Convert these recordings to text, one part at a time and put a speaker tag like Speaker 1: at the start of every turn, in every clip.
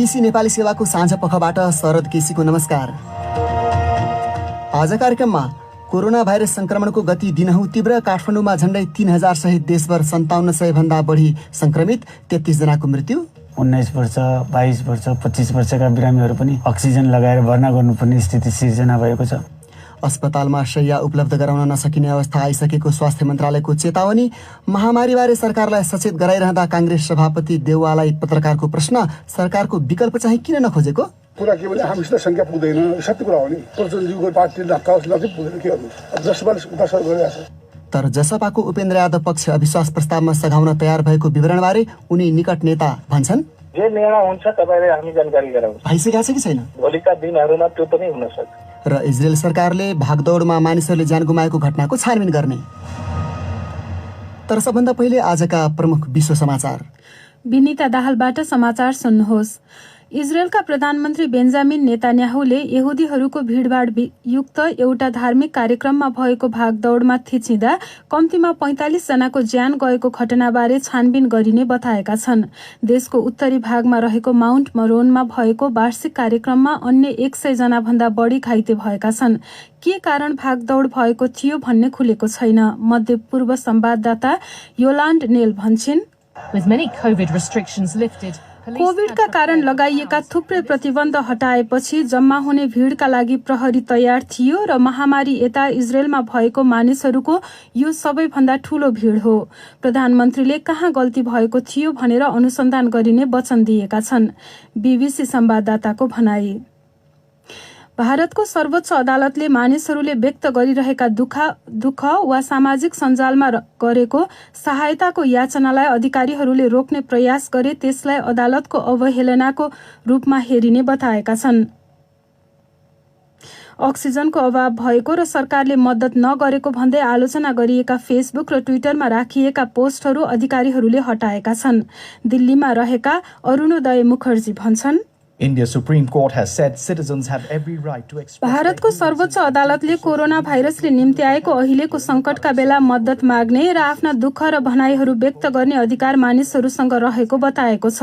Speaker 1: BBC Nepali सेवाको साँझ पखबाट शरद केसीको नमस्कार। आज कार्यक्रममा कोरोना भाइरस संक्रमणको गति दिनहुँ तीव्र, काठमाडौँमा झण्डै 3000 सहित देशभर 5700 भन्दा बढी संक्रमित, 33 जनाको मृत्यु।
Speaker 2: 19 वर्ष 22 वर्ष 25 वर्षका बिरामीहरू पनि अक्सिजन लगाएर भर्ना गर्नुपर्ने स्थिति सिर्जना भएको छ।
Speaker 1: अस्पतालमा शय्या उपलब्ध गराउन नसकिने अवस्था आइसकेको स्वास्थ्य मन्त्रालयको चेतावनी। महामारीबारे सरकारलाई सचेत गराइरहँदा काङ्ग्रेस सभापति देउवालाई पत्रकारको प्रश्न, सरकारको विकल्प चाहिँ किन नखोजेको?
Speaker 3: कुरा के भने हामीसित संख्या पुग्दैन, सत्य कुरा हो नि। प्रचण्डज्यूको पार्टी नकाउसलाई पुग्दैन, के गर्नु? अब जसपाले उदासर गरिरहेछ।
Speaker 1: तर जसपाको उपेन्द्र यादव पक्ष अविश्वास प्रस्तावमा सघाउन तयार भएको विवरणबारे उनी निकट नेता भन्छन्,
Speaker 4: जे निर्णय हुन्छ तपाईले हामी जानकारी गराउँछ।
Speaker 1: भइसकेको छ कि छैन?
Speaker 4: भोलिका दिनहरुमा त्यो पनि हुन सक्छ।
Speaker 1: र इजरायल सरकारले भागदौडमा मानिसहरूले ज्यान गुमाएको घटनाको छानबिन गर्ने। तर सबभन्दा पहिले आजका प्रमुख विश्व समाचार।
Speaker 5: विनिता दाहालबाट समाचार सुन्नुहोस्। इजरायलका प्रधानमन्त्री बेन्जामिन नेतान्याहुले यहुदीहरूको भिडभाड युक्त एउटा धार्मिक कार्यक्रममा भएको भागदौडमा थिचिँदा कम्तीमा 45 जनाको ज्यान गएको घटनाबारे छानबिन गरिने बताएका छन्। देशको उत्तरी भागमा रहेको माउन्ट मरोनमा भएको वार्षिक कार्यक्रममा अन्य 100 जना भन्दा बढी घाइते भएका छन्। के कारण भागदौड भएको थियो भन्ने खुलेको छैन। मध्य पूर्व संवाददाता योलान्ड नेल भन्छन्, कोभिडका कारण लगाइएका थुप्रै प्रतिबन्ध हटाएपछि जम्मा हुने भिडका लागि प्रहरी तयार थियो र महामारी यता इजरायलमा भएको मानिसहरूको यो सबैभन्दा ठूलो भिड हो। प्रधानमन्त्रीले कहाँ गल्ती भएको थियो भनेर अनुसन्धान गरिने वचन दिएका छन्। बीबीसी संवाददाताको भनाई। भारतको सर्वोच्च अदालतले मानिसहरूले व्यक्त गरिरहेका दुःख वा सामाजिक सञ्जालमा गरेको सहायताको याचनालाई अधिकारीहरूले रोक्ने प्रयास गरे त्यसलाई अदालतको अवहेलनाको रूपमा हेरिने बताएका छन्। अक्सिजनको अभाव भएको र सरकारले मद्दत नगरेको भन्दै आलोचना गरिएका फेसबुक र ट्विटरमा राखिएका पोस्टहरू अधिकारीहरूले हटाएका छन्। दिल्लीमा रहेका अरुणोदय मुखर्जी भन्छन्, भारतको सर्वोच्च अदालतले कोरोना भाइरसले निम्ति आएको अहिलेको संकटका बेला मद्दत माग्ने र आफ्ना दुःख र भनाइहरू व्यक्त गर्ने अधिकार मानिसहरूसँग रहेको बताएको छ।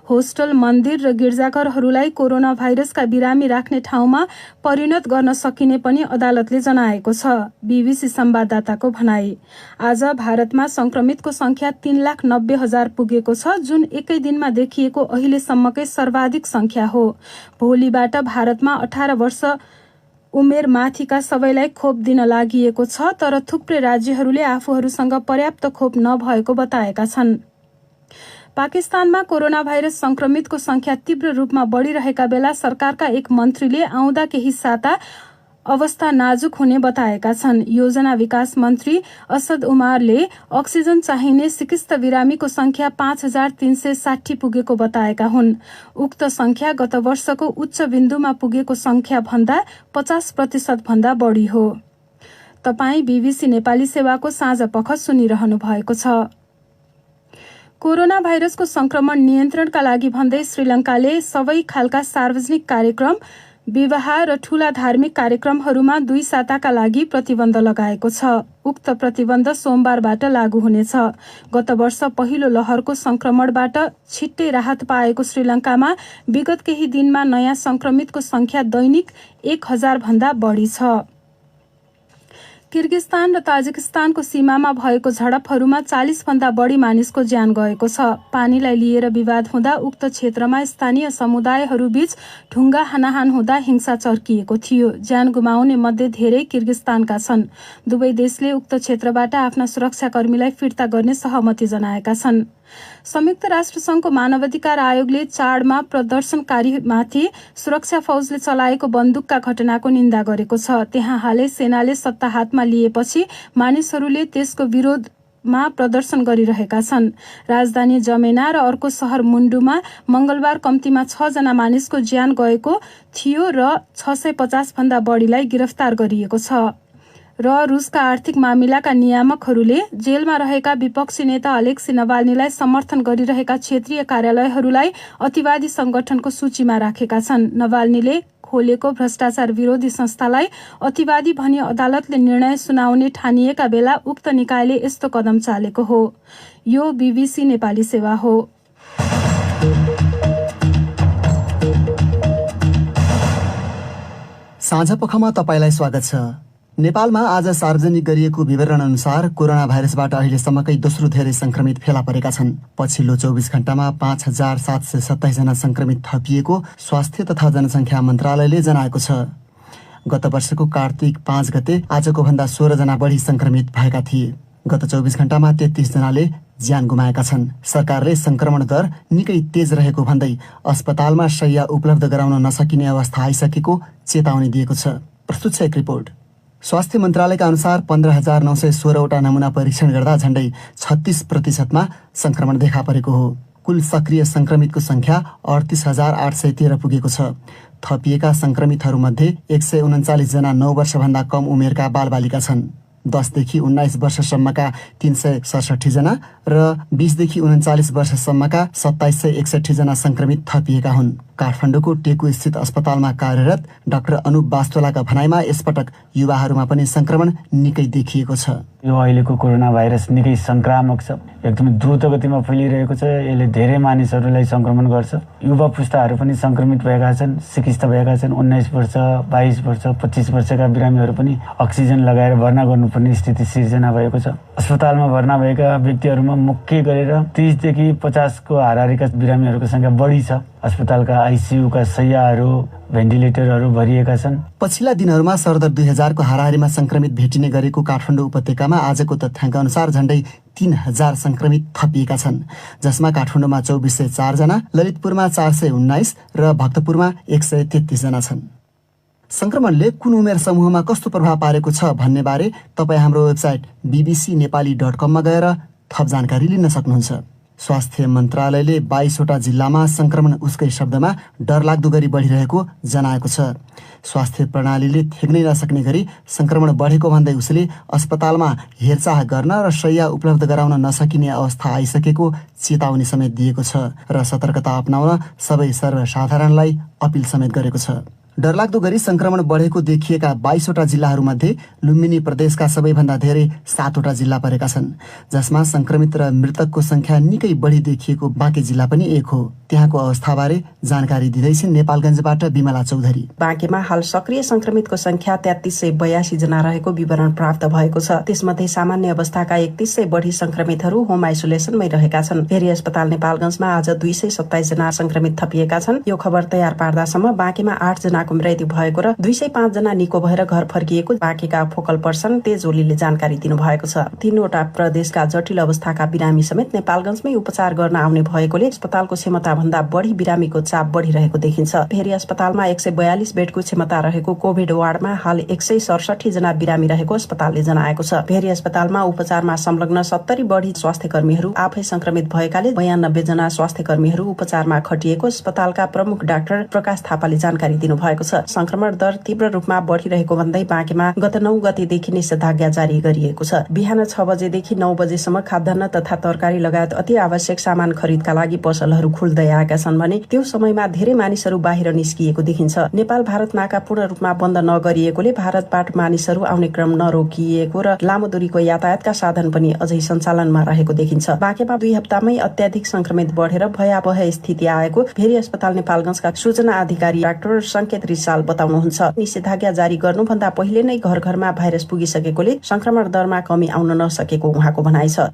Speaker 5: होस्टल, मन्दिर र गिर्जाघरहरूलाई कोरोना भाइरसका बिरामी राख्ने ठाउँमा परिणत गर्न सकिने पनि अदालतले जनाएको छ। बीबीसी संवाददाताको भनाई। आज भारतमा संक्रमितको संख्या 3,90,000 पुगेको छ, जुन एकै दिनमा देखिएको अहिलेसम्मकै सर्वाधिक संख्या हो। भोलिबाट भारतमा 18 वर्ष उमेर माथिका सबैलाई खोप दिन लागिएको छ, तर थुप्रै राज्यहरूले आफूहरूसँग पर्याप्त खोप नभएको बताएका छन्। पाकिस्तानमा कोरोना भाइरस संक्रमितको संख्या तीव्र रूपमा बढ़िरहेका बेला सरकारका एक मन्त्रीले आउँदा केही साता अवस्था नाजुक हुने बताएका छन्। योजना विकास मन्त्री असद उमारले अक्सिजन चाहिने सिकिस्त बिरामीको संख्या 5360 पुगेको बताएका हुन्। उक्त संख्या गत वर्षको उच्च बिन्दुमा पुगेको संख्या भन्दा 50% भन्दा बढी हो। तपाई बीबीसी नेपाली सेवाको साँझ पख सुनिरहनु भएको छ। कोरोना भाइरसको संक्रमण नियन्त्रणका लागि भन्दै श्रीलङ्काले सबै खालका सार्वजनिक कार्यक्रम, विवाह र ठूला धार्मिक कार्यक्रमहरूमा 2 साताका लागि प्रतिबन्ध लगाएको छ। उक्त प्रतिबन्ध सोमबारबाट लागू हुनेछ। गत वर्ष पहिलो लहरको संक्रमणबाट छिट्टै राहत पाएको श्रीलङ्कामा विगत केही दिनमा नयाँ संक्रमितको संख्या दैनिक 1000 भन्दा बढी छ। किर्गिस्तान र ताजिकिस्तानको सीमामा भएको झडपहरूमा 40 भन्दा बढी मानिसको ज्यान गएको छ। पानीलाई लिएर विवाद हुँदा उक्त क्षेत्रमा स्थानीय समुदायहरूबीच ढुङ्गा हानाहान हुँदा हिंसा चर्किएको थियो। ज्यान गुमाउने मध्ये धेरै किर्गिस्तानका छन्। दुवै देशले उक्त क्षेत्रबाट आफ्ना सुरक्षाकर्मीलाई फिर्ता गर्ने सहमति जनाएका छन्। संयुक्त राष्ट्र संघको मानवाधिकार आयोगले चाडमा प्रदर्शनकारीमाथि सुरक्षा फौजले चलाएको बन्दुकका घटनाको निन्दा गरेको छ। त्यहाँ हालै सेनाले सत्ता हातमा लिएपछि मानिसहरूले त्यसको विरोधमा प्रदर्शन गरिरहेका छन्। राजधानी जमेना र अर्को शहर मुन्डुमा मंगलबार कम्तीमा 6 जना मानिसको ज्यान गएको थियो र 650 भन्दा बढीलाई गिरफ्तार गरिएको छ। र रुसका आर्थिक मामिलाका नियामकहरूले जेलमा रहेका विपक्षी नेता अलेक्सी नवाल्नीलाई समर्थन गरिरहेका क्षेत्रीय कार्यालयहरूलाई अतिवादी संगठनको सूचीमा राखेका छन्। नवाल्नीले खोलेको भ्रष्टाचार विरोधी संस्थालाई अतिवादी भनी अदालतले निर्णय सुनाउने ठानिएका बेला उक्त निकायले यस्तो कदम चालेको हो। यो बीबीसी नेपाली सेवा हो।
Speaker 1: साँझपखमा तपाईँलाई स्वागत छ। नेपालमा आज सार्वजनिक गरिएको विवरण अनुसार कोरोना भाइरसबाट अहिलेसम्मकै दोस्रो धेरै संक्रमित फेला परेका छन्। पछिल्लो 24 घण्टामा 5727 जना संक्रमित थपिएको स्वास्थ्य तथा जनसङ्ख्या मन्त्रालयले जनाएको छ। गत वर्षको कार्तिक 5 गते आजको भन्दा 16 जना बढी संक्रमित भएका थिए। गत 24 घण्टामा 33 जनाले ज्यान गुमाएका छन्। सरकारले संक्रमण दर निकै तेज रहेको भन्दै अस्पतालमा शय्या उपलब्ध गराउन नसकिने अवस्था आइसकेको चेतावनी दिएको छ। प्रस्तुत छ एक रिपोर्ट। स्वास्थ्य मन्त्रालयका अनुसार 15,916वटा नमुना परीक्षण गर्दा झण्डै 36%मा संक्रमण देखा परेको हो। कुल सक्रिय संक्रमितको संख्या 38,813 पुगेको छ। थपिएका संक्रमितहरूमध्ये 139 जना 9 वर्षभन्दा कम उमेरका बालबालिका छन्। 10 देखि 19 वर्षसम्मका 367 जना र 20 देखि 39 वर्षसम्मका 2761 जना संक्रमित थपिएका हुन्। काठमाडौँको टेकु स्थित अस्पतालमा कार्यरत डाक्टर अनुप वास्तोलाका भनाइमा यसपटक युवाहरूमा पनि संक्रमण निकै देखिएको छ।
Speaker 2: यो अहिलेको कोरोना भाइरस निकै संक्रामक छ, एकदमै द्रुत गतिमा फैलिरहेको छ। यसले धेरै मानिसहरूलाई संक्रमण गर्छ। युवा पुस्ताहरू पनि संक्रमित भएका छन्, सिकिस्त भएका छन्। 19 वर्ष, 22 वर्ष, 25 वर्षका बिरामीहरू पनि अक्सिजन लगाएर भर्ना गर्नुपर्ने स्थिति सिर्जना भएको छ। अस्पतालमा भर्ना भएका व्यक्तिहरूमा मुख्य गरेर 30 देखि 50 को हाराहारीका बिरामीहरूको संख्या बढी छ। अस्पतालका आइसियुका शय्याहरू, भेन्टिलेटरहरू भरिएका छन्।
Speaker 1: पछिल्ला दिनहरूमा सरदर 2000 को हाराहारीमा संक्रमित भेटिने गरेको काठमाडौँ उपत्यकामा आजको तथ्याङ्क अनुसार झण्डै 3000 संक्रमित थपिएका छन्, जसमा काठमाडौँमा 2404 जना, ललितपुरमा 419 र भक्तपुरमा 133 जना छन्। संक्रमणले कुन उमेर समूहमा कस्तो प्रभाव पारेको छ भन्ने बारे तपाईँ हाम्रो वेबसाइट bbcnepali.com मा गएर थप जानकारी लिन सक्नुहुन्छ। स्वास्थ्य मन्त्रालयले 22वटा जिल्लामा संक्रमण उसकै शब्दमा डरलाग्दो गरी बढिरहेको जनाएको छ। स्वास्थ्य प्रणालीले थेग्नै नसक्ने गरी संक्रमण बढेको भन्दै उसले अस्पतालमा हेरचाह गर्न र शय्या उपलब्ध गराउन नसकिने अवस्था आइसकेको चेतावनी समेत दिएको छ र सतर्कता अपनाउन सबै सर्वसाधारणलाई अपिल समेत गरेको छ। डरलाग्दो गरी संक्रमण बढेको देखिएका 22वटा जिल्लाहरूमध्ये लुम्बिनी प्रदेशका सबैभन्दा धेरै 7वटा जिल्ला परेका छन्, जसमा संक्रमित र मृतकको संख्या निकै बढी देखिएको बाँके जिल्ला पनि एक हो। त्यहाँको अवस्थाबारे जानकारी दिँदैछिन् नेपालगञ्जबाट बिमला चौधरी।
Speaker 6: बाँकेमा हाल सक्रिय संक्रमितको संख्या 3382 जना रहेको विवरण प्राप्त भएको छ। त्यसमध्ये सामान्य अवस्थाका 3100 बढी संक्रमितहरू होम आइसोलेसनमै रहेका छन्। भेरी अस्पताल नेपालगञ्जमा आज 227 जना संक्रमित थपिएका छन्। यो खबर तयार पार्दासम्म बाँकेमा 8 जना मृत्यु भएको र 205 जना निको भएर घर फर्किएको बाँकेका फोकल पर्सन तेज ओलीले जानकारी दिनुभएको छ। 3वटा प्रदेशका जटिल अवस्थाका बिरामी समेत नेपालगञ्जमै उपचार गर्न आउने भएकोले अस्पतालको क्षमता भन्दा बढी बिरामीको चाप बढिरहेको देखिन्छ। भेरी अस्पतालमा 142 बेडको क्षमता रहेको कोभिड वार्डमा हाल 167 जना बिरामी रहेको अस्पतालले जनाएको छ। भेरी अस्पतालमा उपचारमा संलग्न 70 बढी स्वास्थ्य कर्मीहरू आफै संक्रमित भएकाले 92 जना स्वास्थ्य कर्मीहरू उपचारमा खटिएको अस्पतालका प्रमुख डाक्टर प्रकाश थापाले जानकारी दिनुभएको छ। संक्रमण दर तीव्र रूपमा बढिरहेको भन्दै बाँकेमा गत 9 गतेदेखि निषेधाज्ञा जारी गरिएको छ। बिहान 6 बजेदेखि 9 बजेसम्म खाद्यान्न तथा तरकारी लगायत अति आवश्यक सामान खरिदका लागि पसलहरू खुल्दै आएका छन् भने त्यो समयमा धेरै मानिसहरू बाहिर निस्किएको देखिन्छ। नेपाल भारत नाका पूर्ण रूपमा बन्द नगरिएकोले भारतबाट मानिसहरू आउने क्रम नरोकिएको र लामो दूरीको यातायातका साधन पनि अझै सञ्चालनमा रहेको देखिन्छ। बाँकेमा 2 हप्तामै अत्याधिक संक्रमित बढेर भयावह स्थिति आएको भेरी अस्पताल नेपालगञ्जका सूचना अधिकारी डाक्टर संकेत रिसाल बताउनुहुन्छ। निषेधाज्ञा जारी गर्नुभन्दा पहिले नै घर घरमा भाइरस पुगिसकेकोले संक्रमण दरमा कमी आउन नसकेको उहाँको भनाइ छ।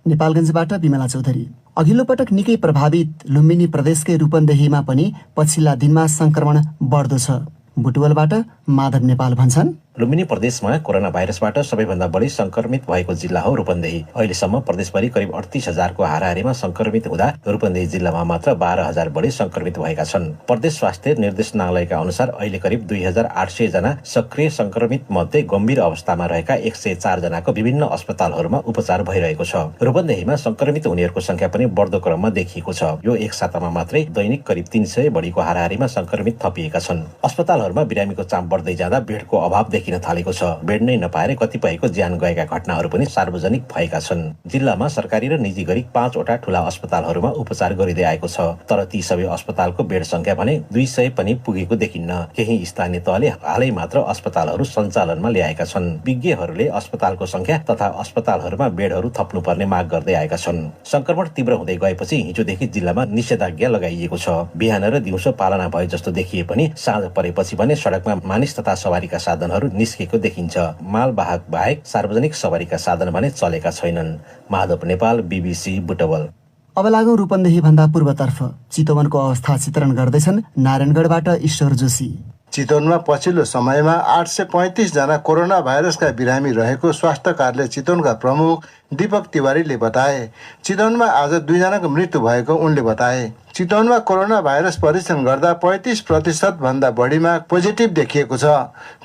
Speaker 1: नेपालगञ्जबाट बिमला चौधरी। अघिल्लो पटक निकै प्रभावित लुम्बिनी प्रदेशकै रूपन्देहीमा पनि पछिल्ला दिनमा संक्रमण बढ्दो छ। बुटवलबाट माधव नेपाल भन्छन्,
Speaker 7: लुम्बिनी प्रदेशमा कोरोना भाइरसबाट सबैभन्दा बढी संक्रमित भएको जिल्ला हो रूपन्देही। अहिलेसम्म प्रदेशभरि करिब 38,000 को हाराहारीमा संक्रमित हुँदा रूपन्देही जिल्लामा मात्र 12,000 बढी संक्रमित भएका छन्। प्रदेश स्वास्थ्य निर्देशनालयका अनुसार अहिले करिब 2,800 जना सक्रिय संक्रमित मध्ये गम्भीर अवस्थामा रहेका 104 जनाको विभिन्न अस्पतालहरूमा उपचार भइरहेको छ। रूपन्देहीमा संक्रमित हुनेहरूको संख्या पनि बढ्दो क्रममा देखिएको छ। यो एक सातामा मात्रै दैनिक करिब 300 बढीको हाराहारीमा संक्रमित थपिएका छन्। अस्पतालहरूमा बिरामीको चाप बढ्दै जाँदा बेडको अभाव देखिन थालेको छ। बेड नै नपाएर कतिपयको ज्यान गएका घटनाहरू पनि सार्वजनिक भएका छन्। जिल्लामा सरकारी र निजी गरी 5 वटा ठूला अस्पतालहरूमा उपचार गरिँदै आएको छ, तर ती सबै अस्पतालको बेड संख्या भने 200 पनि पुगेको देखिन्न। केही स्थानीय तहले हालै मात्र अस्पतालहरू सञ्चालनमा ल्याएका छन्। विज्ञहरूले अस्पतालको संख्या तथा अस्पतालहरूमा बेडहरू थप्नुपर्ने माग गर्दै आएका छन्। संक्रमण तीव्र हुँदै गएपछि हिजोदेखि जिल्लामा निषेधाज्ञा लगाइएको छ। बिहान र दिउँसो पालना भए जस्तो देखिए पनि साँझ परेपछि भने सडकमा मानिस तथा सवारीका साधनहरू निस्केको देखिन्छ। मालवाहक बाहेक सार्वजनिक सवारीका साधन भने चलेका छैनन्। माधव नेपाल, BBC बुटवल।
Speaker 1: अब लागौं रूपन्देही भन्दा पूर्वतर्फ। चितवनको अवस्था चित्रण गर्दैछन् नारायणगढबाट ईश्वर जोशी।
Speaker 8: चितवनमा पछिल्लो समयमा 835 जना कोरोना भाइरसका बिरामी रहेको स्वास्थ्य कार्यालय चितवनका प्रमुख दीपक तिवारीले बताए। चितवनमा आज 2 जनाको मृत्यु भएको उनले बताए। चितवनमा कोरोना भाइरस परीक्षण गर्दा 35% भन्दा बढीमा पोजिटिभ देखिएको छ।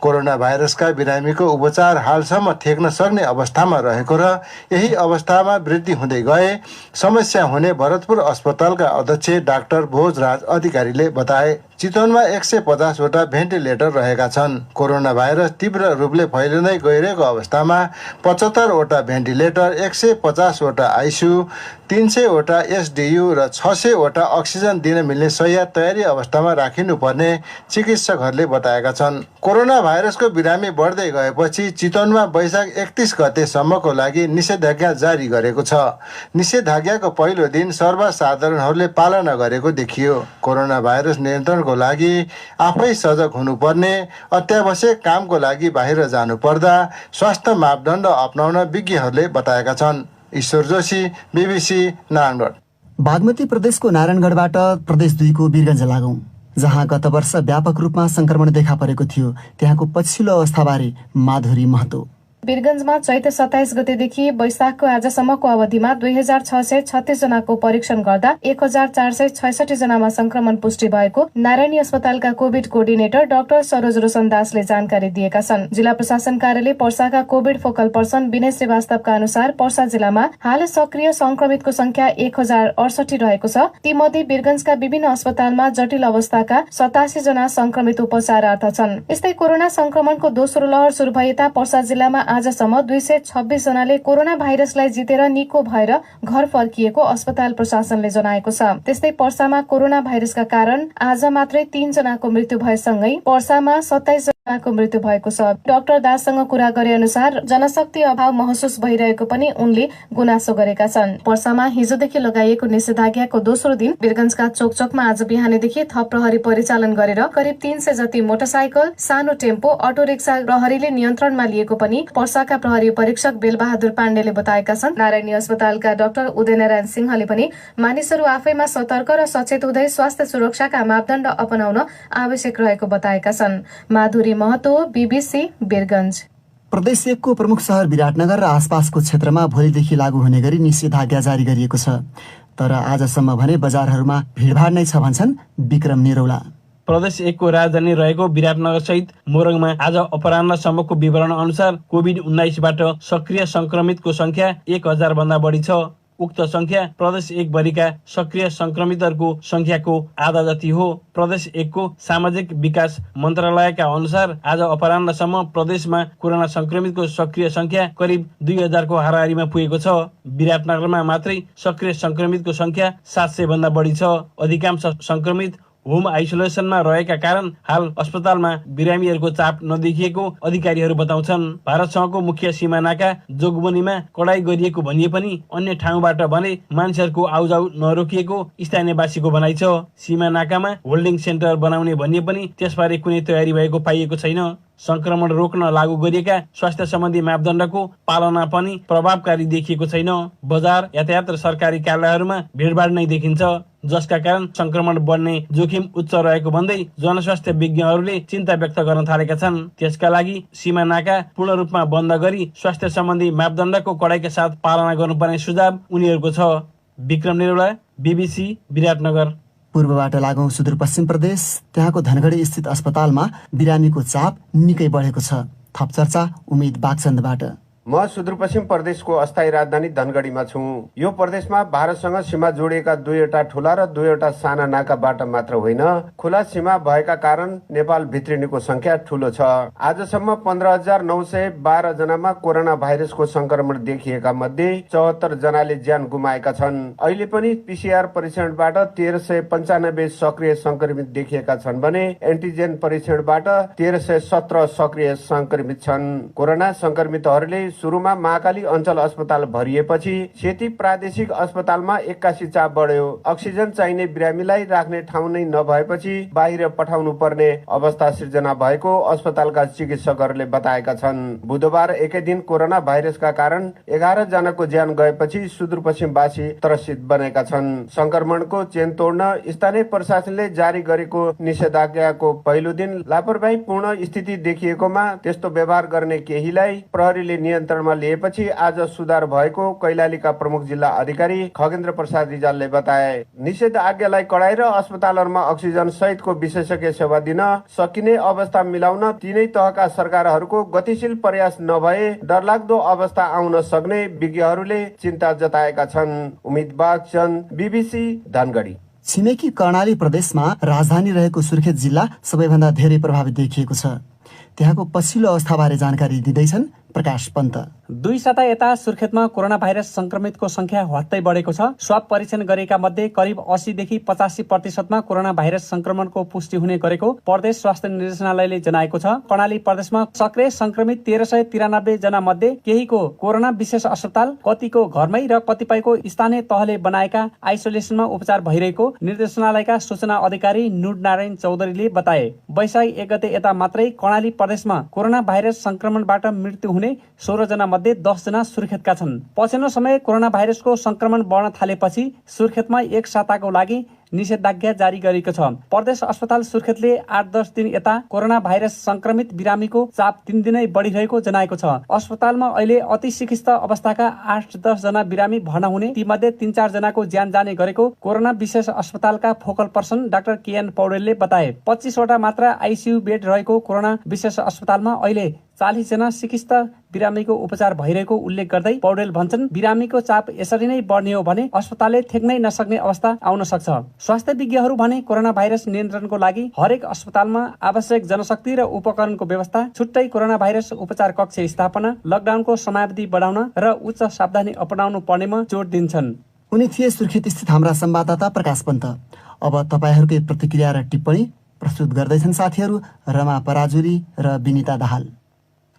Speaker 8: कोरोना भाइरसका बिरामीको उपचार हालसम्म थेक्न सक्ने अवस्थामा रहेको र यही अवस्थामा वृद्धि हुँदै गए समस्या हुने भरतपुर अस्पतालका अध्यक्ष डाक्टर भोजराज अधिकारीले बताए। चितवनमा 150 वटा भेन्टिलेटर रहेका छन्। कोरोना भाइरस तीव्र रूपले फैलिँदै गइरहेको अवस्थामा 75 वटा भेन्टिलेटर, 150 वटा आइसियु, 300 वटा एसडियु र 600 वटा अक्सिजन दिन मिल्ने शय्या तयारी अवस्थामा राखिनुपर्ने चिकित्सकहरूले बताएका छन्। कोरोना भाइरसको बिरामी बढ्दै गएपछि चितवनमा वैशाख 31 गतेसम्मको लागि निषेधाज्ञा जारी गरेको छ। निषेधाज्ञाको पहिलो दिन सर्वसाधारणहरूले पालना गरेको देखियो। कोरोना भाइरस नियन्त्रणको लागि आफै सजग हुनुपर्ने, अत्यावश्यक कामको लागि बाहिर जानुपर्दा स्वास्थ्य मापदण्ड अपनाउन विज्ञहरूले बताएका छन्। ईश्वर जोशी, BBC नारायणगढ।
Speaker 1: बागमती प्रदेशको नारायणगढबाट प्रदेश 2 को वीरगञ्ज लागौं, जहाँ गत वर्ष व्यापक रूपमा संक्रमण देखा परेको थियो। त्यहाँको पछिल्लो अवस्थाबारे माधुरी महतो।
Speaker 9: वीरगञ्जमा चैत 27 गतेदेखि वैशाखको आजसम्मको अवधिमा 2636 जनाको परीक्षण गर्दा 1466 जनामा संक्रमण पुष्टि भएको नारायणी अस्पतालका कोभिड कोअर्डिनेटर डाक्टर सरोज रोशनदासले जानकारी दिएका छन्। जिल्ला प्रशासन कार्यालय पर्साका कोभिड फोकल पर्सन विनय श्रीवास्तवका अनुसार पर्सा जिल्लामा हाल सक्रिय संक्रमितको संख्या 1068 रहेको छ। तीमध्ये वीरगञ्जका विभिन्न अस्पतालमा जटिल अवस्थाका 87 जना संक्रमित उपचारार्थ छन्। यस्तै कोरोना संक्रमणको दोस्रो लहर सुरु भए यता पर्सा जिल्लामा आजसम्म 226 जनाले कोरोना भाइरसलाई जितेर निको भएर घर फर्किएको अस्पताल प्रशासनले जनाएको छ। त्यस्तै पर्सामा कोरोना भाइरसका कारण आज मात्रै 3 जनाको मृत्यु भएसँगै पर्सामा 27 जनाको मृत्यु भएको छ। डाक्टर दाससँग कुरा गरे अनुसार जनशक्ति अभाव महसुस भइरहेको पनि उनले गुनासो गरेका छन्। पर्सामा हिजोदेखि लगाइएको निषेधाज्ञाको दोस्रो दिन वीरगञ्जका चोकचोकमा आज बिहानैदेखि थप प्रहरी परिचालन गरेर करिब 300 जति मोटरसाइकल, सानो टेम्पो, अटो रिक्सा प्रहरीले नियन्त्रणमा लिएको पनि पर्साका प्रहरी परीक्षक बेलबहादुर पाण्डेले बताएका छन्। नारायणी अस्पतालका डाक्टर उदयनारायण सिंहले पनि मानिसहरू आफैमा सतर्क र सचेत हुँदै स्वास्थ्य सुरक्षाका मापदण्ड अपनाउन आवश्यक रहेको बताएका छन्। माधुरी महतो, BBC वीरगञ्ज।
Speaker 1: प्रदेश 1 को प्रमुख सहर विराटनगर र आसपासको क्षेत्रमा भोलिदेखि लागू हुने गरी निषेधाज्ञा जारी गरिएको छ। तर आजसम्म भने बजारहरूमा भिडभाड नै छ भन्छन् विक्रम निरौला।
Speaker 10: प्रदेश 1 को राजधानी रहेको विराटनगर सहित मोरङमा आज अपराह्नसम्मको विवरण अनुसार कोभिड-19बाट सक्रिय संक्रमितको संख्या 1000 भन्दा बढी छ। उक्त संख्या प्रदेश 1 भरिका सक्रिय संक्रमितहरूको संख्याको आधा जति हो। प्रदेश 1 को सामाजिक विकास मन्त्रालयका अनुसार आज अपराह्नसम्म प्रदेशमा कोरोना संक्रमितको सक्रिय संख्या करिब 2000 को हाराहारीमा पुगेको छ। विराटनगरमा मात्रै सक्रिय संक्रमितको संख्या 700 भन्दा बढी छ। अधिकांश संक्रमित होम आइसोलेसनमा रहेका कारण हाल अस्पतालमा बिरामीहरूको चाप नदेखिएको अधिकारीहरू बताउँछन्। भारतसँगको मुख्य सीमा नाका जोगबनीमा कडाई गरिएको भनिए पनि अन्य ठाउँबाट भने मान्छेहरूको आउजाउ नरोकिएको स्थानीयवासीको भनाइ छ। सीमा नाकामा होल्डिङ सेन्टर बनाउने भनिए पनि त्यसबारे कुनै तयारी भएको पाइएको छैन। संक्रमण रोक्न लागू गरिएका स्वास्थ्य सम्बन्धी मापदण्डको पालना पनि प्रभावकारी देखिएको छैन। बजार, यातायात र सरकारी कार्यालयहरूमा भिडभाड नै देखिन्छ, जसका कारण संक्रमण बढ्ने जोखिम उच्च रहेको भन्दै जनस्वास्थ्य विज्ञहरूले चिन्ता व्यक्त गर्न थालेका छन्। त्यसका लागि सीमा नाका पूर्ण रूपमा बन्द गरी स्वास्थ्य सम्बन्धी मापदण्डको कडाइका साथ पालना गर्नुपर्ने सुझाव उनीहरूको छ। विक्रम निरौला, BBC विराटनगर।
Speaker 1: पूर्वबाट लागौं सुदूरपश्चिम प्रदेश। त्यहाँको धनगढी स्थित अस्पतालमा बिरामीको चाप निकै बढेको छ। थप चर्चा उम्मेद बागचन्दबाट।
Speaker 11: म सुदूरपश्चिम प्रदेशको अस्थायी राजधानी धनगढीमा छु। यो प्रदेशमा भारतसँग सीमा जोडिएका 2वटा ठूला र 2वटा साना नाकाबाट मात्र होइन, खुला सीमा भएका कारण नेपाल भित्रिनेको संख्या ठूलो छ। आजसम्म 15,912 जनामा कोरोना भाइरसको संक्रमण देखिएका मध्ये 74 जनाले ज्यान गुमाएका छन्। अहिले पनि पीसीआर परीक्षणबाट 1395 सक्रिय संक्रमित देखिएका छन् भने एन्टिजेन परीक्षणबाट 1317 सक्रिय संक्रमित छन्। कोरोना संक्रमितहरूले सुरुमा महाकाली अञ्चल अस्पताल भरिएपछि सेती प्रादेशिक अस्पतालमा 81 चाप बढ्यो। अक्सिजन चाहिने बिरामीलाई राख्ने ठाउँ नै नभएपछि बाहिर पठाउनु पर्ने अवस्था सिर्जना भएको अस्पतालका चिकित्सकहरूले बताएका छन्। बुधबार एकै दिन कोरोना भाइरसका कारण 11 जनाको ज्यान गएपछि सुदूरपश्चिमवासी त्रसित बनेका छन्। संक्रमणको चेन तोड्न स्थानीय प्रशासनले जारी गरेको निषेधाज्ञाको पहिलो दिन लापरवाहीपूर्ण स्थिति देखिएकोमा त्यस्तो व्यवहार गर्ने केहीलाई प्रहरीले नियन्त्रणमा लिएपछि आज सुधार भएको कैलालीका प्रमुख जिल्ला अधिकारी खगेन्द्र प्रसाद रिजालले बताए। निषेधाज्ञालाई कडाएर अस्पतालहरूमा अक्सिजन सहितको विशेषज्ञ सेवा दिन सकिने अवस्था मिलाउन तीनै तहका सरकारहरूको गतिशील प्रयास नभए डरलाग्दो अवस्था आउन सक्ने विज्ञहरूले चिन्ता जताएका छन्। उम्मेद बागचन्द, बीबीसी, धनगढी।
Speaker 1: छिमेकी कर्णाली प्रदेशमा राजधानी रहेको सुर्खेत जिल्ला सबैभन्दा धेरै प्रभावित देखिएको छ। त्यहाँको पछिल्लो अवस्थाबारे जानकारी दिँदैछन् प्रकाश पन्त।
Speaker 12: 2 साता यता सुर्खेतमा कोरोना भाइरस संक्रमितको संख्या हट्दै बढेको छ। स्वाब परीक्षण गरेका मध्ये करिब 80 देखि 85% कोरोना भाइरस संक्रमणको पुष्टि हुने गरेको प्रदेश स्वास्थ्य निर्देशनालयले जनाएको छ। कर्णाली प्रदेशमा सक्रिय संक्रमित 1393 जना मध्ये केहीको कोरोना विशेष अस्पताल, कतिको घरमै र कतिपयको स्थानीय तहले बनाएका आइसोलेसनमा उपचार भइरहेको निर्देशनालयका सूचना अधिकारी नुर नारायण चौधरीले बताए। वैशाख 1 गते यता मात्रै कर्णाली प्रदेशमा कोरोना भाइरस संक्रमणबाट मृत्यु हुने 16 जना मध्ये 10 जना सुर्खेतका छन्। पछिल्लो समय कोरोना भाइरसको संक्रमण बढ्न थालेपछि सुर्खेतमा 1 साताको लागि निषेधाज्ञा जारी गरेको छ। प्रदेश अस्पताल सुर्खेतले 8-10 दिन यता कोरोना भाइरस संक्रमित बिरामीको चाप 3 दिनै बढिरहेको जनाएको छ। अस्पतालमा अहिले अति सिकिस्त अवस्थाका 8-10 जना बिरामी भर्ना हुने, ती मध्ये 3-4 जनाको ज्यान जाने गरेको कोरोना विशेष अस्पतालका फोकल पर्सन डाक्टर केएन पौडेलले बताए। 25 वटा मात्र आइसियु बेड रहेको कोरोना विशेष अस्पतालमा अहिले 40 जना सिकिस्त बिरामीको उपचार भइरहेको उल्लेख गर्दै पौडेल भन्छन्, बिरामीको चाप यसरी नै बढ्ने हो भने अस्पतालले थेक्नै नसक्ने अवस्था आउन सक्छ। स्वास्थ्य विज्ञहरू भने कोरोना भाइरस नियन्त्रणको लागि हरेक अस्पतालमा आवश्यक जनशक्ति र उपकरणको व्यवस्था, छुट्टै कोरोना भाइरस उपचार कक्ष स्थापना, लकडाउनको समयावधि बढाउन र उच्च सावधानी अपनाउनु पर्नेमा जोड दिन्छन्।
Speaker 1: उनी थिए सुर्खेत स्थित हाम्रा संवाददाता प्रकाश पन्त। अब तपाईहरूकै प्रतिक्रिया र टिप्पणी प्रस्तुत गर्दैछन् साथीहरू रमा पराजुली र विनिता दाहाल।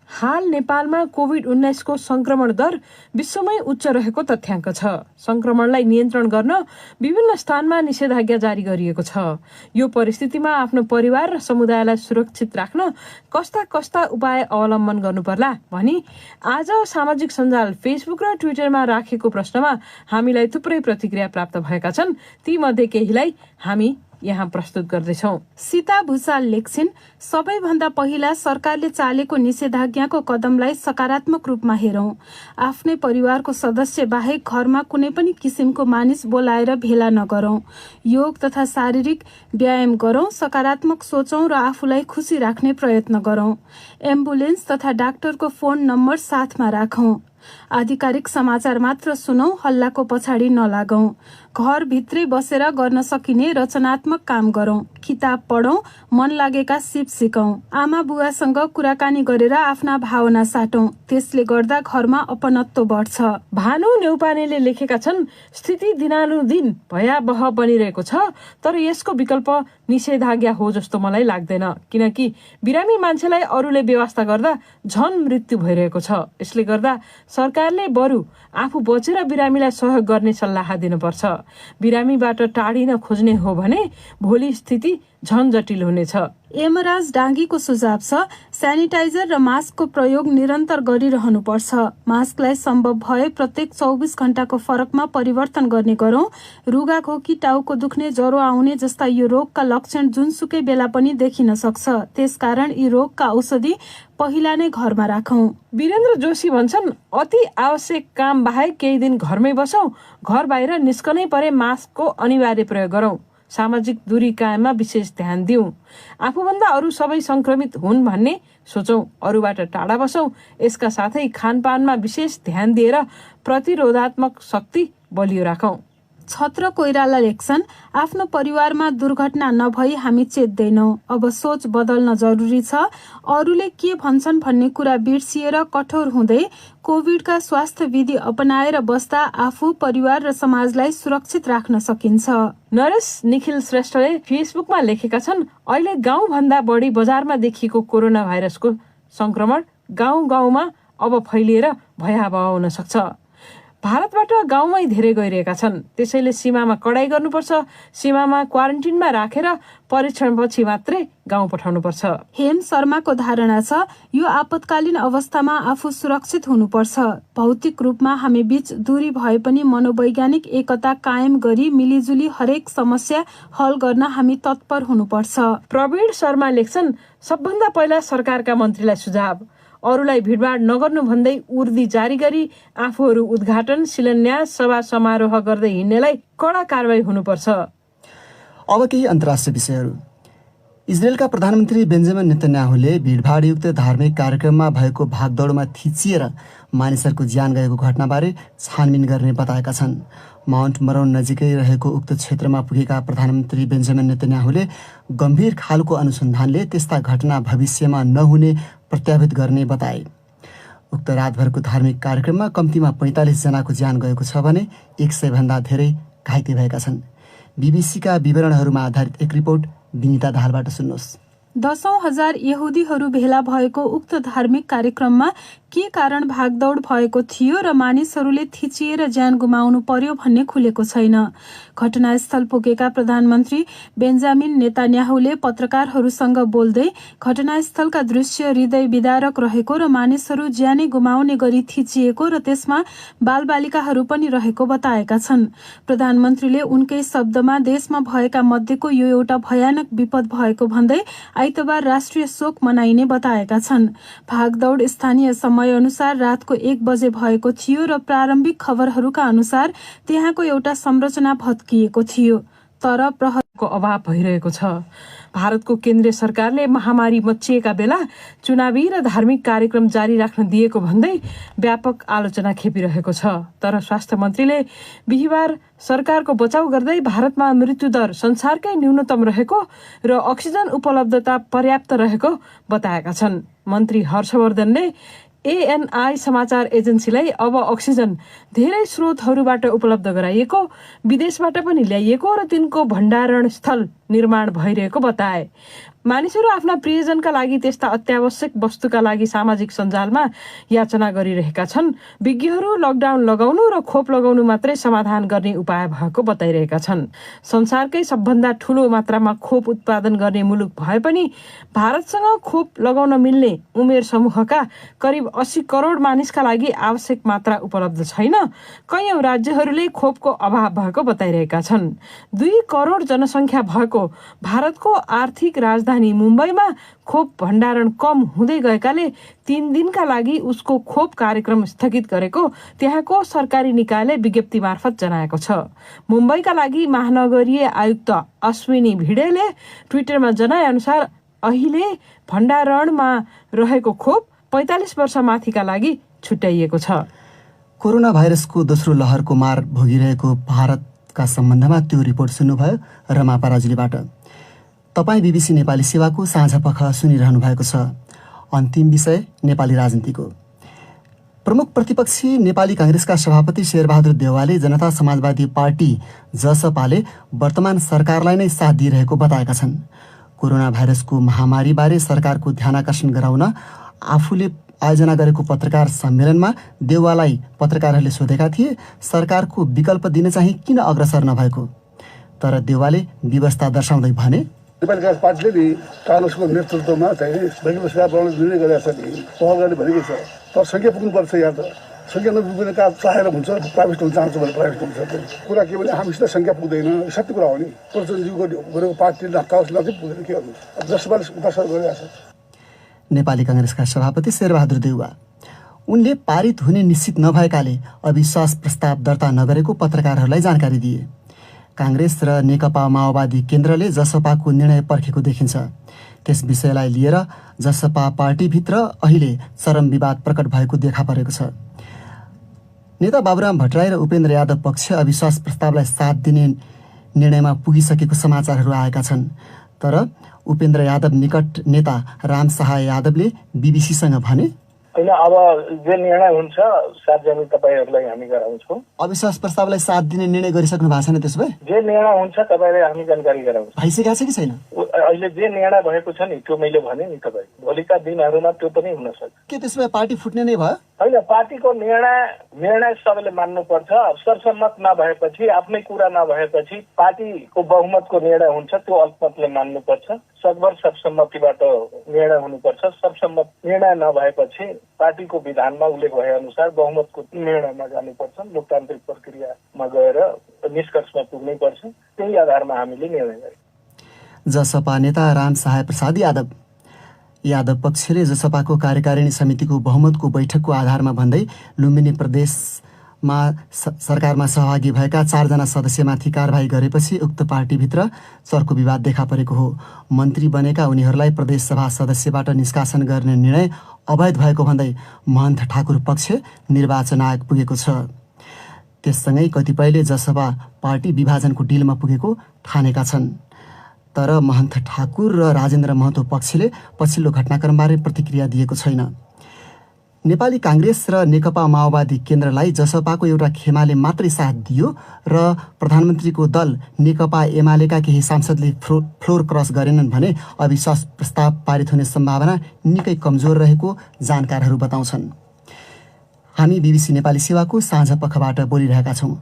Speaker 13: हाल नेपालमा कोभिड-19 को संक्रमण दर विश्वमै उच्च रहेको तथ्याङ्क छ। संक्रमणलाई नियन्त्रण गर्न विभिन्न स्थानमा निषेधाज्ञा जारी गरिएको छ। यो परिस्थितिमा आफ्नो परिवार र समुदायलाई सुरक्षित राख्न कस्ता कस्ता उपाय अवलम्बन गर्नुपर्ला भनी आज सामाजिक सञ्जाल फेसबुक र ट्विटरमा राखेको प्रश्नमा हामीलाई थुप्रै प्रतिक्रिया प्राप्त भएका छन्। ती मध्ये केहीलाई हामी यहाँ प्रस्तुत गर्दैछौँ।
Speaker 5: सीता भूषाल लेख्छिन्, सबैभन्दा पहिला सरकारले चालेको निषेधाज्ञाको कदमलाई सकारात्मक रूपमा हेरौं। आफ्नै परिवारको सदस्य बाहेक घरमा कुनै पनि किसिमको मानिस बोलाएर भेला नगरौं। योग तथा शारीरिक व्यायाम गरौं, सकारात्मक सोचौं र आफूलाई खुसी राख्ने प्रयत्न गरौं। एम्बुलेन्स तथा डाक्टरको फोन नम्बर साथमा राखौं। आधिकारिक समाचार मात्र सुनौं, हल्लाको पछाडि नलागौं। घरभित्रै बसेर गर्न सकिने रचनात्मक काम गरौं। किताब पढौं, मन लागेका सिप सिकौं। आमा बुवासँग कुराकानी गरेर आफ्ना भावना साटौं। त्यसले गर्दा घरमा अपनत्व बढ्छ।
Speaker 13: भानु नेउपानेले लेखेका छन्, स्थिति दिनानुदिन भयावह बनिरहेको छ, तर यसको विकल्प निषेधाज्ञा हो जस्तो मलाई लाग्दैन। किनकि बिरामी मान्छेलाई अरूले व्यवस्था गर्दा झन मृत्यु भइरहेको छ। यसले गर्दा सरकारले बरु आफू बचेर बिरामीलाई सहयोग गर्ने सल्लाह दिनुपर्छ। बिरामीबाट टाढिन खोज्ने हो भने भोलि स्थिति झन जटिल हुनेछ।
Speaker 5: यमराज डाङ्गीको सुझाव छ, सेनिटाइजर र मास्कको प्रयोग निरन्तर गरिरहनुपर्छ। मास्कलाई सम्भव भए प्रत्येक 24 घण्टाको फरकमा परिवर्तन गर्ने गरौं। रुगा खोकी, टाउको दुख्ने, ज्वरो आउने जस्ता यो रोगका लक्षण जुनसुकै बेला पनि देखिन सक्छ। त्यसकारण यी रोगका औषधि पहिला नै घरमा राखौं।
Speaker 13: वीरेन्द्र जोशी भन्छन्, अति आवश्यक काम बाहेक केही दिन घरमै बसौं। घर बाहिर निस्कनै परे मास्कको अनिवार्य प्रयोग गरौं। सामाजिक दूरी कायममा विशेष ध्यान दिउँ। आफूभन्दा अरू सबै संक्रमित हुन् भन्ने सोचौँ, अरूबाट टाढा बसौँ। यसका साथै खानपानमा विशेष ध्यान दिएर प्रतिरोधात्मक शक्ति बलियो राखौँ।
Speaker 5: छत्र कोइराला लेख्छन्, आफ्नो परिवारमा दुर्घटना नभई हामी चेत्दैनौँ। अब सोच बदल्न जरुरी छ। अरूले के भन्छन् भन्ने कुरा बिर्सिएर कठोर हुँदै कोभिडका स्वास्थ्य विधि अपनाएर बस्दा आफू, परिवार र समाजलाई सुरक्षित राख्न सकिन्छ।
Speaker 13: नरेश निखिल श्रेष्ठले फेसबुकमा लेखेका छन्, अहिले गाउँभन्दा बढी बजारमा देखिएको कोरोना भाइरसको संक्रमण गाउँ गाउँमा अब फैलिएर भयावह हुन सक्छ। भारतबाट गाउँमै धेरै गइरहेका छन्, त्यसैले सीमामा कडाई गर्नुपर्छ। सीमामा क्वारेन्टिनमा राखेर परीक्षणपछि मात्रै गाउँ पठाउनुपर्छ।
Speaker 5: हेम शर्माको धारणा छ, यो आपतकालीन अवस्थामा आफू सुरक्षित हुनुपर्छ। भौतिक रूपमा हामी बीच दूरी भए पनि मनोवैज्ञानिक एकता कायम गरी मिलिजुली हरेक समस्या हल गर्न हामी तत्पर हुनुपर्छ।
Speaker 13: प्रवीण शर्मा लेख्छन्, सबभन्दा पहिला सरकारका मन्त्रीलाई सुझाव, अरूलाई भिडभाड नगर्नु भन्दै उर्दी जारी गरी आफूहरू उद्घाटन, शिलान्यास, सभा समारोह गर्दै हिँड्नेलाई कडा कारवाही हुनुपर्छ।
Speaker 1: अब केही अन्तर्राष्ट्रिय विषयहरू। इजरायलका प्रधानमन्त्री बेन्जामिन नेतन्याहुले भिडभाडयुक्त धार्मिक कार्यक्रममा भएको भागदौडमा थिचिएर मानिसहरूको ज्यान गएको घटनाबारे छानबिन गर्ने बताएका छन्। माउन्ट मरोन नजिकै रहेको उक्त क्षेत्रमा पुगेका प्रधानमन्त्री बेन्जामिन नेतन्याहुले गम्भीर खालको अनुसन्धानले त्यस्ता घटना भविष्यमा नहुने प्रत्याभूत गर्ने बताए। उक्त रातभरको धार्मिक कार्यक्रममा कम्तीमा 45 जनाको ज्यान गएको छ भने 100 भन्दा धेरै घाइते भएका छन्। बीबीसीका विवरणहरूमा आधारित एक रिपोर्ट विनिता दाहालबाट सुन्नुहोस्।
Speaker 5: 10,000 यहुदीहरू भेला भएको उक्त धार्मिक कार्यक्रममा के कारण भागदौड भएको थियो र मानिसहरूले थिचिएर ज्यान गुमाउनु पर्यो भन्ने खुलेको छैन। घटनास्थल पुगेका प्रधानमन्त्री बेन्जामिन नेतान्याहुले पत्रकारहरूसँग बोल्दै घटनास्थलका दृश्य हृदय विदारक रहेको र मानिसहरू ज्यानै गुमाउने गरी थिचिएको र त्यसमा बालबालिकाहरू पनि रहेको बताएका छन्। प्रधानमन्त्रीले उनकै शब्दमा देशमा भएका मध्येको यो एउटा भयानक विपद भएको भन्दै आइतबार राष्ट्रिय शोक मनाइने बताएका छन्। भागदौड स्थानीय समय अनुसार रातको 1 बजे भएको थियो र प्रारम्भिक खबरहरूका अनुसार त्यहाँको एउटा संरचना भत्किएको थियो, तर प्रहरीको
Speaker 13: अभाव भइरहेको छ। भारतको केन्द्रीय सरकारले महामारी मच्चिएका बेला चुनावी र धार्मिक कार्यक्रम जारी राख्न दिएको भन्दै व्यापक आलोचना खेपिरहेको छ। तर स्वास्थ्य मन्त्रीले बिहिबार सरकारको बचाउ गर्दै भारतमा मृत्युदर संसारकै न्यूनतम रहेको र अक्सिजन उपलब्धता पर्याप्त रहेको बताएका छन्। मन्त्री हर्षवर्धनले ANI समाचार एजेन्सीलाई अब अक्सिजन धेरै स्रोतहरूबाट उपलब्ध गराइएको, विदेशबाट पनि ल्याइएको र तिनको भण्डारण स्थल निर्माण भइरहेको बताए। मानिसहरू आफ्ना प्रियजनका लागि त्यस्ता अत्यावश्यक वस्तुका लागि सामाजिक सञ्जालमा याचना गरिरहेका छन्। विज्ञहरू लकडाउन लगाउनु र खोप लगाउनु मात्रै समाधान गर्ने उपाय भएको बताइरहेका छन्। संसारकै सबभन्दा ठूलो मात्रामा खोप उत्पादन गर्ने मुलुक भए पनि भारतसँग खोप लगाउन मिल्ने उमेर समूहका करिब 80 करोड मानिसका लागि आवश्यक मात्रा उपलब्ध छैन। कैयौं राज्यहरूले खोपको अभाव भएको बताइरहेका छन्। 2 करोड जनसङ्ख्या भएको भारतको आर्थिक राजधानी मुम्बईमा खोप भण्डारण कम हुँदै गएकाले 3 दिनका लागि उसको खोप कार्यक्रम स्थगित गरेको त्यहाँको सरकारी निकायले विज्ञप्ति मार्फत जनाएको छ। मुम्बईका लागि महानगरीय आयुक्त अश्विनी भिडेले ट्विटरमा जनाए अनुसार अहिले भण्डारणमा रहेको खोप 45 वर्ष माथिका लागि छुट्याइएको छ।
Speaker 1: कोरोना भाइरसको दोस्रो लहरको मार भोगिरहेको भारतका सम्बन्धमा त्यो रिपोर्ट सुन्नुभयो रमा पराजुलीबाट। तपाईँ बीबीसी नेपाली सेवाको साँझपख सुनिरहनु भएको छ। अन्तिम विषय नेपाली राजनीतिको। प्रमुख प्रतिपक्षी नेपाली काङ्ग्रेसका सभापति शेरबहादुर देउवाले जनता समाजवादी पार्टी जसपाले वर्तमान सरकारलाई नै साथ दिइरहेको बताएका छन्। कोरोना भाइरसको महामारीबारे सरकारको ध्यानाकर्षण गराउन आफूले आयोजना गरेको पत्रकार सम्मेलनमा देउवालाई पत्रकारहरूले सोधेका थिए, सरकारको विकल्प दिन चाहिँ किन अग्रसर नभएको। तर देउवाले व्यवस्था दर्शाउँदै भने,
Speaker 3: नेपाली काङ्ग्रेस पार्टीले नि काङ्ग्रेसको नेतृत्वमा चाहिँ वैकल्पिक सरकार बनाउने निर्णय गरेका छ नि, पहल गर्ने भनेकै छ। तर सङ्ख्या पुग्नुपर्छ। यहाँ त सङ्ख्या नपुग्ने काम चाहेर हुन्छ, प्राइभेट हुन चाहन्छ भने प्राइभेट हुन्छ। कुरा के भने हामीसित सङ्ख्या पुग्दैन, सत्य कुरा हो नि। प्रचण्डज्यूको गरेको पार्टीले नकाओस् नजिक पुग्दैन, के गर्नु। जसपाले दर्शक गरिरहेको छ।
Speaker 1: नेपाली काङ्ग्रेसका सभापति शेरबहादुर देउवा उनले पारित हुने निश्चित नभएकाले अविश्वास प्रस्ताव दर्ता नगरेको पत्रकारहरूलाई जानकारी दिए। काङ्ग्रेस र नेकपा माओवादी केन्द्रले जसपाको निर्णय पर्खेको देखिन्छ। त्यस विषयलाई लिएर जसपा पार्टीभित्र अहिले चरम विवाद प्रकट भएको देखा परेको छ। नेता बाबुराम भट्टराई र उपेन्द्र यादव पक्ष अविश्वास प्रस्तावलाई साथ दिने निर्णयमा पुगिसकेको समाचारहरू आएका छन्। तर उपेन्द्र यादव निकट नेता राम सहाय यादवले बीबीसीसँग भने,
Speaker 4: होइन, अब जे निर्णय हुन्छ सार्वजनिक तपाईँहरूलाई हामी गराउँछौँ।
Speaker 1: अविश्वास प्रस्तावलाई साथ दिने निर्णय गरिसक्नु भएको छैन? त्यसो भए
Speaker 4: जे निर्णय हुन्छ तपाईँलाई हामी जानकारी गराउँछौँ।
Speaker 1: भइसकेको छ कि छैन?
Speaker 4: अहिले जे निर्णय भएको छ नि त्यो मैले भने नि तपाईँ, भोलिका दिनहरूमा त्यो पनि हुन सक्छ।
Speaker 1: के त्यसो भए पार्टी फुट्ने नै भयो?
Speaker 4: होइन, पार्टीको निर्णय सबैले मान्नुपर्छ। सरसम्मत नभएपछि, आफ्नै कुरा नभएपछि पार्टीको बहुमतको निर्णय हुन्छ, त्यो अल्पमतले मान्नुपर्छ। सकभर सर्वसम्मतिबाट निर्णय हुनुपर्छ। सर्वसम्मत निर्णय नभएपछि पार्टीको विधानमा उल्लेख भए अनुसार बहुमतको निर्णयमा जानुपर्छ। लोकतान्त्रिक प्रक्रियामा गएर निष्कर्षमा पुग्नै पर्छ। त्यही आधारमा हामीले निर्णय गरे।
Speaker 1: जसपा नेता राम सहाय प्रसाद यादव पक्षले जसपाको कार्यकारिणी समितिको बहुमतको बैठकको आधारमा भन्दै लुम्बिनी प्रदेशमा सरकारमा सहभागी भएका 4 जना सदस्यमाथि कारबाही गरेपछि उक्त पार्टीभित्र चर्को विवाद देखा परेको हो। मन्त्री बनेका उनीहरूलाई प्रदेशसभा सदस्यबाट निष्कासन गर्ने निर्णय अवैध भएको भन्दै महन्त ठाकुर पक्ष निर्वाचन आयोग पुगेको छ। त्यससँगै कतिपयले जसपा पार्टी विभाजनको डिलमा पुगेको ठानेका छन्। तर महन्त ठाकुर र राजेन्द्र महतो पक्षले पछिल्लो घटनाक्रमबारे प्रतिक्रिया दिएको छैन। नेपाली काङ्ग्रेस र नेकपा माओवादी केन्द्रलाई जसपाको एउटा खेमाले मात्रै साथ दियो र प्रधानमन्त्रीको दल नेकपा एमालेका केही सांसदले फ्लोर क्रस गरेनन् भने अविश्वास प्रस्ताव पारित हुने सम्भावना निकै कमजोर रहेको जानकारहरू बताउँछन्। हामी बीबीसी नेपाली सेवाको साँझ पखबाट बोलिरहेका छौँ।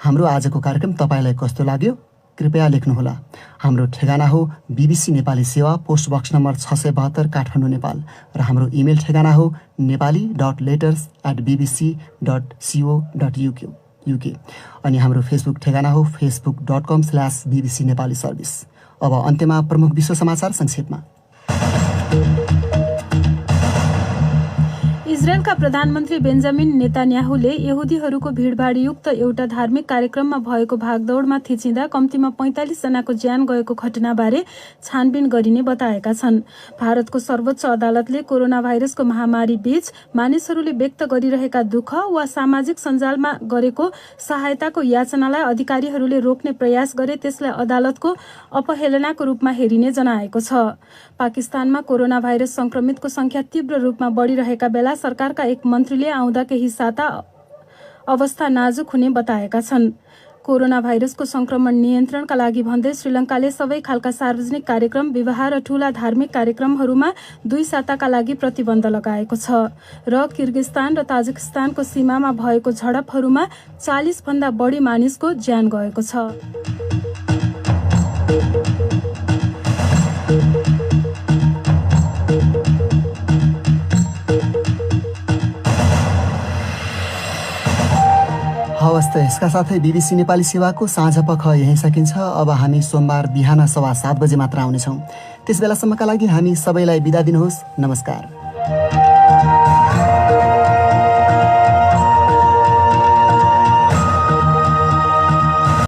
Speaker 1: हाम्रो आजको कार्यक्रम तपाईँलाई कस्तो लाग्यो? कृपया लेख्नुहोला। हाम्रो ठेगाना हो बीबीसी नेपाली सेवा, post box number 672 Kathmandu Nepal र हाम्रो इमेल ठेगाना हो nepali.letters@bbc.co.uk अनि हाम्रो फेसबुक ठेगाना हो facebook.com/bbc नेपाली सर्भिस। अब अन्त्यमा प्रमुख विश्व समाचार संक्षेपमा।
Speaker 5: इजरायलका प्रधानमन्त्री बेन्जामिन नेतान्याहुले यहुदीहरूको भिडभाडयुक्त एउटा धार्मिक कार्यक्रममा भएको भागदौडमा थिचिँदा कम्तीमा 45 जनाको ज्यान गएको घटनाबारे छानबिन गरिने बताएका छन्। भारतको सर्वोच्च अदालतले कोरोना भाइरसको महामारी बीच मानिसहरूले व्यक्त गरिरहेका दुःख वा सामाजिक सञ्जालमा गरेको सहायताको याचनालाई अधिकारीहरूले रोक्ने प्रयास गरे त्यसलाई अदालतको अपहेलनाको रूपमा हेरिने जनाएको छ। पाकिस्तानमा कोरोना भाइरस संक्रमितको संख्या तीव्र रूपमा बढिरहेका बेला सरकारका एक मन्त्रीले आउँदा केही साता अवस्था नाजुक हुने बताएका छन्। कोरोना भाइरसको संक्रमण नियन्त्रणका लागि भन्दै श्रीलङ्काले सबै खालका सार्वजनिक कार्यक्रम, विवाह र ठूला धार्मिक कार्यक्रमहरूमा 2 साताका लागि प्रतिबन्ध लगाएको छ। र किर्गिस्तान र ताजिकिस्तानको सीमामा भएको झडपहरूमा 40 भन्दा बढी मानिसको ज्यान गएको छ।
Speaker 1: हवस् त यसका साथै बीबीसी नेपाली सेवाको साँझ पख यहीँ सकिन्छ। अब हामी सोमबार बिहान 7:15 बजे मात्र आउनेछौँ। त्यस बेलासम्मका लागि हामी सबैलाई बिदा दिनुहोस्। नमस्कार।